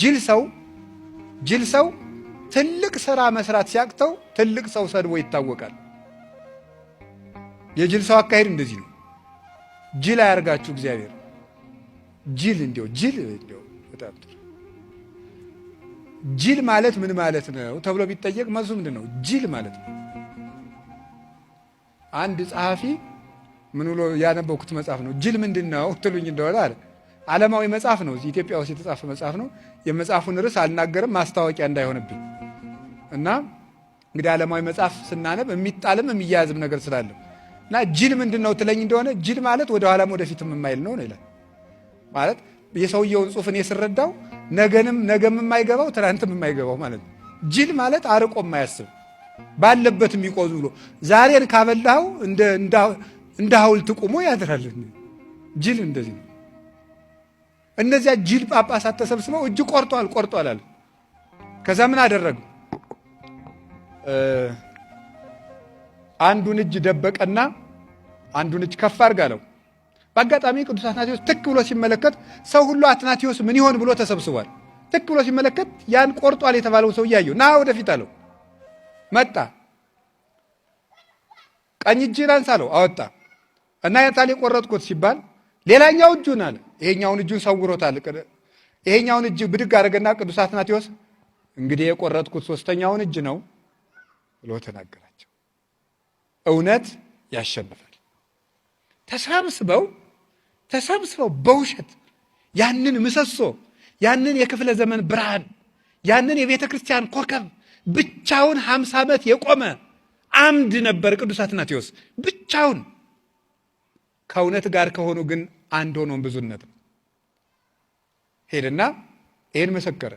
ጅል ሰው ትልቅ ሥራ መስራት ሲያቅተው ትልቅ ሰው ሰድቦ ይታወቃል። የጅል ሰው አካሄድ እንደዚህ ነው። ጅል አያርጋችሁ እግዚአብሔር። ጅል በጣም ጅል ማለት ምን ማለት ነው ተብሎ ቢጠየቅ መልሱ ምንድን ነው? ጅል ማለት ነው። አንድ ጸሐፊ ምን ብሎ ያነበብኩት መጽሐፍ ነው። ጅል ምንድን ነው ትሉኝ እንደሆነ አለ። ዓለማዊ መጽሐፍ ነው። እዚህ ኢትዮጵያ ውስጥ የተጻፈ መጽሐፍ ነው። የመጽሐፉን ርዕስ አልናገርም ማስታወቂያ እንዳይሆንብኝ እና እንግዲህ ዓለማዊ መጽሐፍ ስናነብ የሚጣልም የሚያያዝም ነገር ስላለ እና ጅል ምንድን ነው ትለኝ እንደሆነ ጅል ማለት ወደ ኋላም ወደፊትም የማይል ነው ይላል። ማለት የሰውየውን ጽሑፍ እኔ ስረዳው ነገም የማይገባው ትናንትም የማይገባው ማለት ነው። ጅል ማለት አርቆ የማያስብ ባለበት የሚቆዝ ብሎ ዛሬን ካበላው እንደ ሐውልት ቁሞ ያድራል። ጅል እንደዚህ ነው። እነዚያ ጅል ጳጳሳት ተሰብስበው እጅ ቆርጧል አለ። ከዛ ምን አደረጉ? አንዱን እጅ ደበቀና አንዱን እጅ ከፍ አድርጋለው። በአጋጣሚ ቅዱስ አትናቴዎስ ትክ ብሎ ሲመለከት ሰው ሁሉ አትናቴዎስ ምን ይሆን ብሎ ተሰብስቧል። ትክ ብሎ ሲመለከት ያን ቆርጧል የተባለው ሰው እያየው ና ወደፊት አለው። መጣ። ቀኝ እጅህን አንሳ አለው። አወጣ እና የታል የቆረጥኩት ሲባል ሌላኛው እጁን አለ። ይሄኛውን እጁን ሰውሮታል። ይሄኛውን እጅ ብድግ አደረገና ቅዱስ አትናቴዎስ እንግዲህ የቆረጥኩት ሶስተኛውን እጅ ነው ብሎ ተናገራቸው። እውነት ያሸንፋል። ተሰብስበው በውሸት ያንን ምሰሶ ያንን የክፍለ ዘመን ብርሃን ያንን የቤተ ክርስቲያን ኮከብ ብቻውን 50 ዓመት የቆመ አምድ ነበር ቅዱስ አትናቴዎስ ብቻውን። ከእውነት ጋር ከሆኑ ግን አንድ ሆኖ ብዙነት ነው። ሄደና ይሄን መሰከረ።